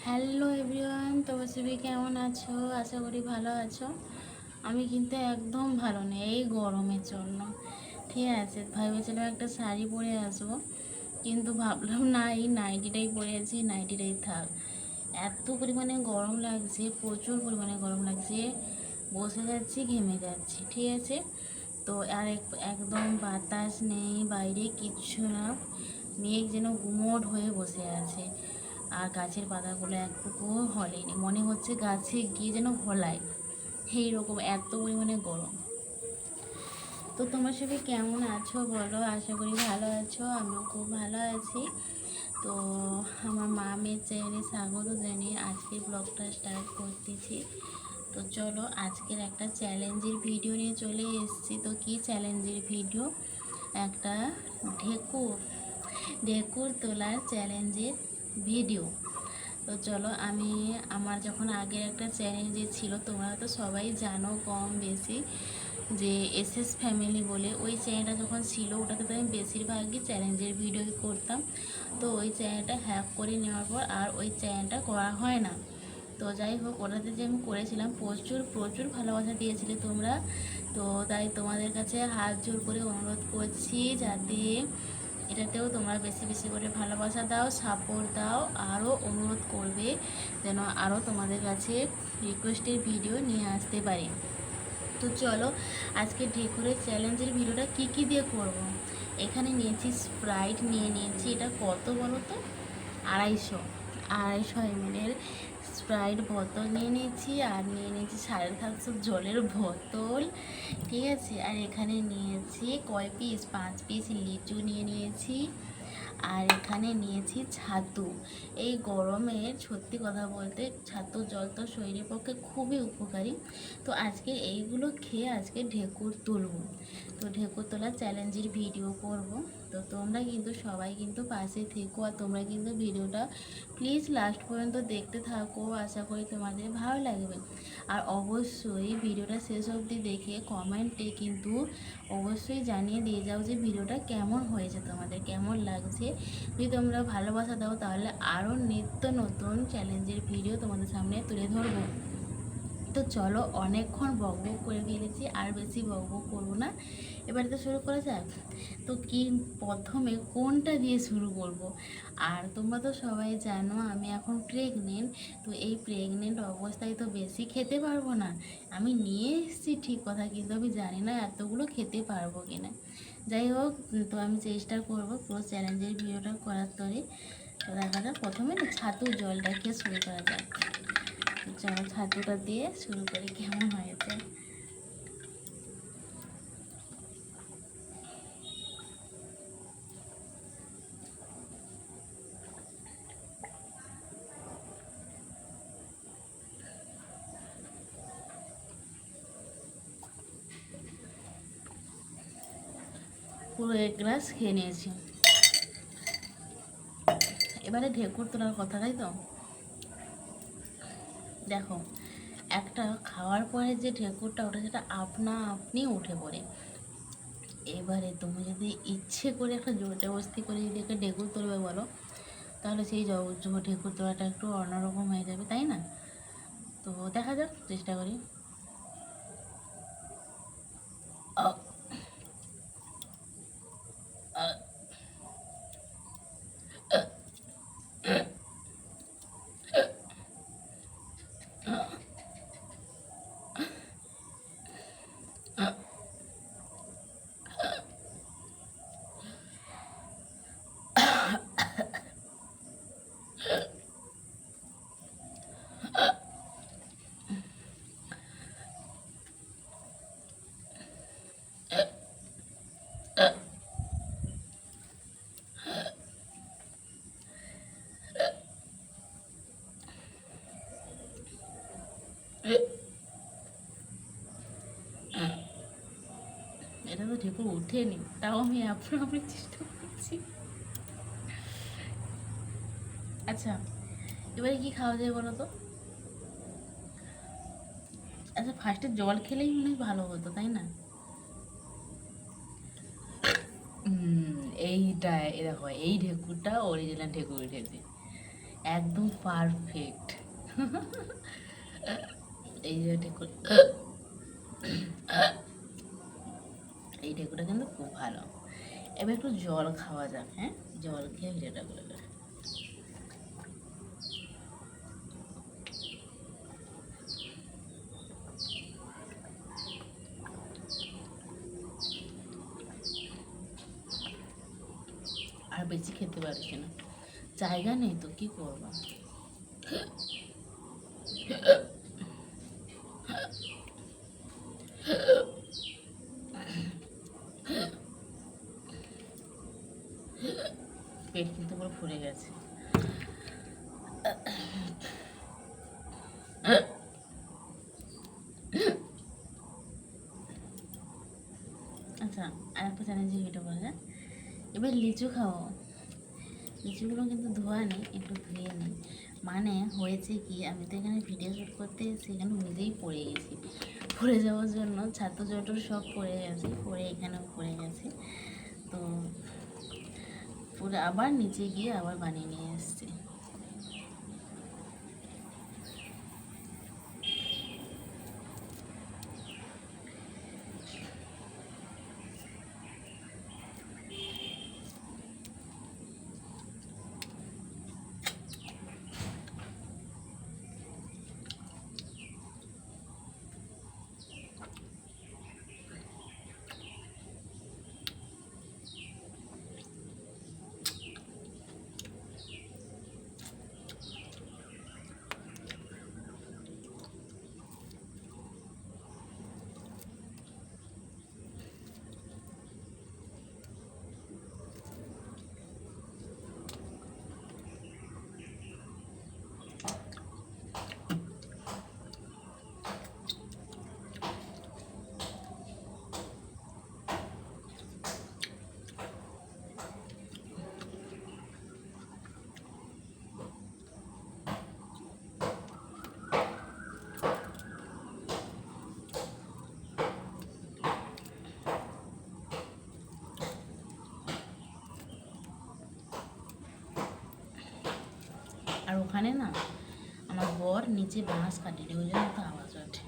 Hello everyone, তোমরা সবাই কেমন আছো? আশা করি ভালো আছো। আমি কিন্তু একদম ভালো নেই এই গরমের জন্য। ঠিক আছে, ভেবেছিলাম একটা শাড়ি পরে আসবো, কিন্তু ভাবলাম না, এই নাইটিটাই পরে আছি, নাইটিটাই থাক। এত পরিমাণে গরম লাগছে, প্রচুর পরিমাণে গরম লাগছে, বসে যাচ্ছি, ঘেমে যাচ্ছি। ঠিক আছে, তো আর একদম বাতাস নেই বাইরে, কিচ্ছু না। মেঘ যেন গুমোট হয়ে বসে আছে, আর গাছের পাতাগুলো একটুকুও হলেনি, মনে হচ্ছে গাছে গিয়ে যেন হলায়। এইরকম এত পরিমাণে গরম। তো তোমার সবাই কেমন আছো বলো? আশা করি ভালো আছো, আমিও খুব ভালো আছি। তো আমার মেয়ের চ্যানেলে স্বাগত জানিয়ে আজকে ব্লগটা স্টার্ট করতেছি। তো চলো, আজকের একটা চ্যালেঞ্জের ভিডিও নিয়ে চলে এসেছি। তো কি চ্যালেঞ্জের ভিডিও? একটা ঢেকুর ঢেকুর তোলার চ্যালেঞ্জের ভিডিও। তো চলো, আমি আমার যখন আগের একটা চ্যানেল যে ছিল, তোমরা তো সবাই জানো কম বেশি, যে এসএস ফ্যামিলি বলে ওই চ্যানেলটা যখন ছিল, ওটাতে তো আমি বেশিরভাগই চ্যালেঞ্জের ভিডিও করতাম। তো ওই চ্যানেলটা হ্যাক করে নেওয়ার পর আর ওই চ্যানেলটা করা হয় না। তো যাই হোক, ওটাতে যে আমি করেছিলাম, প্রচুর প্রচুর ভালোবাসা দিয়েছিলে তোমরা। তো তাই তোমাদের কাছে হাত জোর করে অনুরোধ করছি, যাতে এটাতেও তোমরা বেশি বেশি করে ভালোবাসা দাও, সাপোর্ট দাও। আরও অনুরোধ করবে যেন আরও তোমাদের কাছে রিকোয়েস্টের ভিডিও নিয়ে আসতে পারি। তো চলো, আজকে ঢেকুরের চ্যালেঞ্জের ভিডিওটা কি দিয়ে করব। এখানে নিয়েছি স্প্রাইট, নিয়েছি এটা কত বলো তো, 250 ml স্প্রাইট বোতল নিয়ে নিয়েছি, আর নিয়ে নিয়েছি 750 জলের বোতল। ঠিক আছে, আর এখানে নিয়েছি কয় পিস, 5 পিস লিচু নিয়েছি, আর এখানে নিয়েছি ছাতু। এই গরমের সত্যি কথা বলতে ছাতু জল তো শরীরের পক্ষে খুবই উপকারী। তো আজকে এইগুলো খেয়ে আজকে ঢেকুর তুলব। তো ঢেকুর তোলার চ্যালেঞ্জের ভিডিও করব। তো তোমরা কিন্তু সবাই কিন্তু পাশে থেকো, আর তোমরা কিন্তু ভিডিওটা প্লিজ লাস্ট পর্যন্ত দেখতে থাকো, আশা করি তোমাদের ভালো লাগবে। আর অবশ্যই ভিডিওটা শেষ অবধি দেখে কমেন্টে কিন্তু অবশ্যই জানিয়ে দিয়ে যাও যে ভিডিওটা কেমন হয়েছে, তোমাদের কেমন লাগছে। যদি তোমরা ভালোবাসা দাও, তাহলে আরও নিত্য নতুন চ্যালেঞ্জের ভিডিও তোমাদের সামনে তুলে ধরবো। তো চলো, অনেকক্ষণ বকবক করে ফেলেছি, আর বেশি বকবক করবো না, এবারে তো শুরু করা যাক। তো কি প্রথমে কোনটা দিয়ে শুরু করব? আর তোমরা তো সবাই জানো আমি এখন প্রেগনেন্ট। তো এই প্রেগনেন্ট অবস্থায় তো বেশি খেতে পারবো না। আমি নিয়ে এসেছি ঠিক কথা, কিন্তু আমি জানি না এতগুলো খেতে পারবো কিনা। যাই হোক, তো আমি চেষ্টা করব পুরো চ্যালেঞ্জের ভিডিওটা করার তরে। তো দেখা যাক, প্রথমে না ছাতু জলটা খেয়ে শুরু করা যাক। চলো, ছাতুটা দিয়ে শুরু করি, কেমন হয়েছে। পুরো 1 গ্লাস খেয়ে নিয়েছি। এবারে ঢেকুর তোলার কথা, তাই তো? দেখো, একটা খাওয়ার পরে যে ঢেকুরটা ওঠে, সেটা আপনা আপনি উঠে পড়ে। এবারে তুমি যদি ইচ্ছে করে একটা জোর জবরদস্তি করে যদি একটা ঢেকুর তুলবে বলো, তাহলে সেই ঢেকুর তোলাটা একটু অন্যরকম হয়ে যাবে, তাই না? তো দেখা যাক, চেষ্টা করি। এটা তো ঢেকুর উঠেনি, তাও আমি আপনি চেষ্টা করছি। আচ্ছা, এবারে কি খাওয়া যায় বলো তো? আচ্ছা, ফার্স্টে জল খেলেই মনে হয় ভালো হতো, তাই না? এইটা, দেখো, এই ঢেকুরটা অরিজিনাল ঢেকুর উঠেছে। একদম পারফেক্ট। এই যে এই ডেকোটা কিন্তু খুব ভালো। এবার একটু জল খাওয়া যাক, হ্যাঁ, জল খেয়ে ভিডিওটা করে দেবে। আর বেশি খেতে পারছি না, জায়গা নেই তো কি করবো। পেট কিন্তু পুরো ফুলে গেছে। আচ্ছা, আর একটা চ্যালেঞ্জে ভিডিও করা যায়। এবার লিচু খাও। লিচুগুলো কিন্তু ধোয়া নেই, একটু ধুয়ে নিই। মানে হয়েছে কি, আমি তো এখানে ভিডিও শ্যুট করতে এসেছি, এখানে নিজেই পড়ে গেছি। পড়ে যাওয়ার জন্য ছাত্র জোটর সব পড়ে গেছে, পড়ে এখানেও পড়ে গেছে। তো পুরো আবার নিচে গিয়ে আবার বানিয়ে নিয়ে এসেছি। আর ওখানে না আমার বর নিচে বাঁশ কাটে, ওই জন্য তো আওয়াজ ওঠে।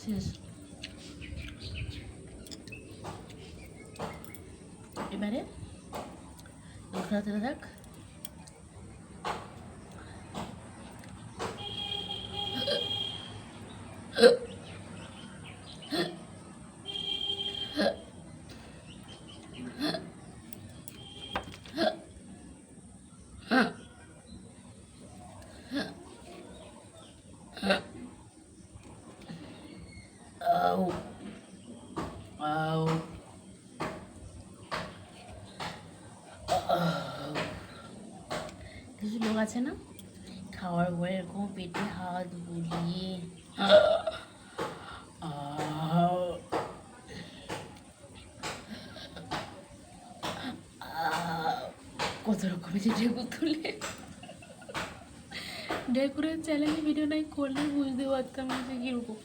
শেষ। এবারে খেলাতে থাক। আউ আউ কিছু লোক আছে না, খাওয়ার পরে এরকম পেটে হাত বুলিয়ে কত রকমের যে ঢেকুর তুলে। ঢেকুরের চ্যালেঞ্জ ভিডিও নাই করলে বুঝতে পারতাম না যে কীরকম।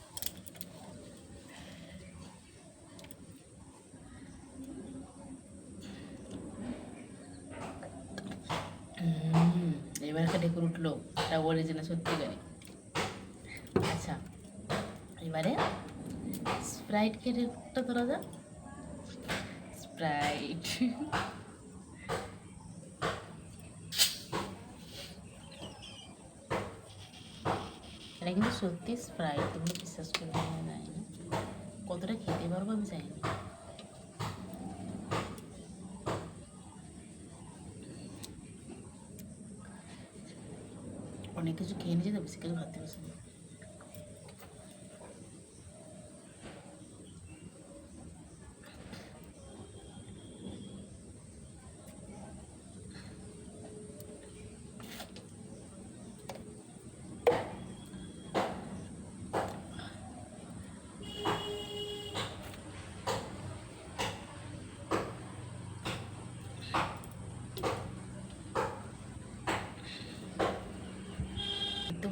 এবার একটা ঢেকুর উঠলো। অরিজিনাল সত্যিকারে। আচ্ছা, এবারে স্প্রাইট খেয়ে একটা ধরা যাক। স্প্রাইট এটা কিন্তু সত্যি স্প্রাইট, তোমরা বিশ্বাস করে জানি না কতটা খেতে পারবো আমি জানি না। অনেক কিছু খেয়ে নিয়েছে তো, বেশি কিছু ভাবতে পারছি না।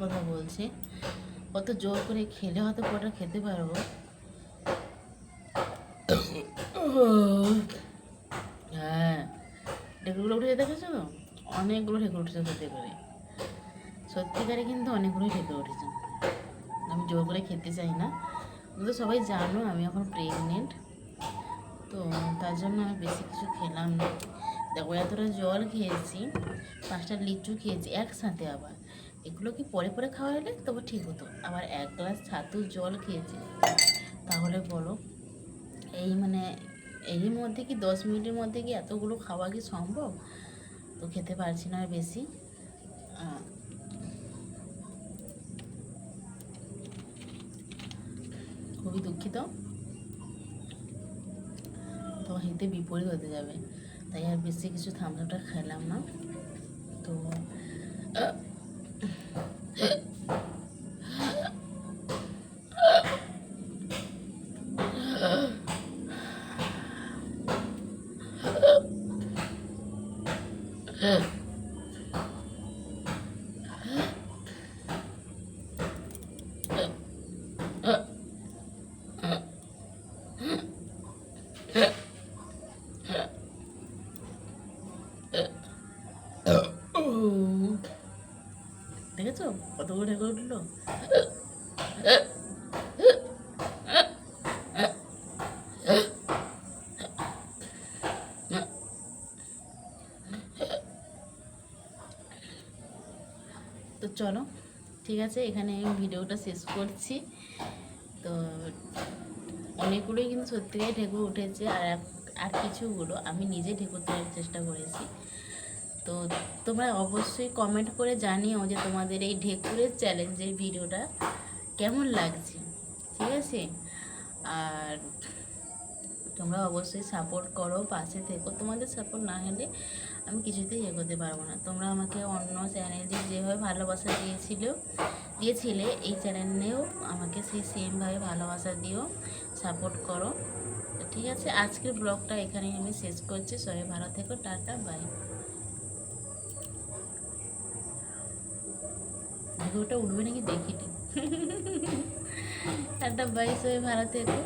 কথা বলছি, কত জোর করে খেলে হয়তো পুরোটা খেতে পারবো। হ্যাঁ, ঢেকুরগুলো উঠে দেখেছো তো, অনেকগুলো ঢেকুর উঠেছে খেতে করে, সত্যিকারে কিন্তু অনেকগুলোই ঢেকুর উঠেছে। আমি জোর করে খেতে চাই না, কিন্তু সবাই জানো আমি এখন প্রেগনেন্ট, তো তার জন্য আমি বেশি কিছু খেলাম না। দেখো এতটা জল খেয়েছি, 5টা লিচু খেয়েছি একসাথে, আবার এগুলো কি পরে পরে খাওয়া হলে তবে ঠিক হতো। আবার 1 গ্লাস ছাতুর জল খেয়েছি, তাহলে বলো এই মানে এরই মধ্যে কি 10 মিনিটের মধ্যে কি এতগুলো খাওয়া কি সম্ভব? তো খেতে পারছি না আর বেশি। খুবই দুঃখিত, তো হিতে বিপরীত হতে যাবে, তাই আর বেশি কিছু থামসামটা খেলাম না। তো দেখেছো কতগুলো ঢেকুর উঠলো? তো চলো ঠিক আছে, এখানে আমি ভিডিওটা শেষ করছি। তো অনেকগুলোই কিন্তু সত্যিকারই ঢেকুর উঠেছে, আর কিছুগুলো আমি নিজে ঢেকুর তোলার চেষ্টা করেছি। তো তোমরা অবশ্যই কমেন্ট করে জানিও যে তোমাদের এই ঢেকুরের চ্যালেঞ্জের ভিডিওটা কেমন লাগছে, ঠিক আছে? আর তোমরা অবশ্যই সাপোর্ট করো, পাশে থেকো, তোমাদের সাপোর্ট না হলে আমি কিছুতেই এগোতে পারবো না। তোমরা আমাকে অন্য চ্যানেলে যেভাবে ভালোবাসা দিয়েছিলে এই চ্যানেলেও আমাকে সেই সেমভাবে ভালোবাসা দিও, সাপোর্ট করো। ঠিক আছে, আজকের ব্লগটা এখানেই আমি শেষ করছি। সবাই ভালো থেকো, টাটা বাই। ভিডিওটা উঠবে নাকি দেখিনি। টাটা বাই, সবাই ভালো থেকো।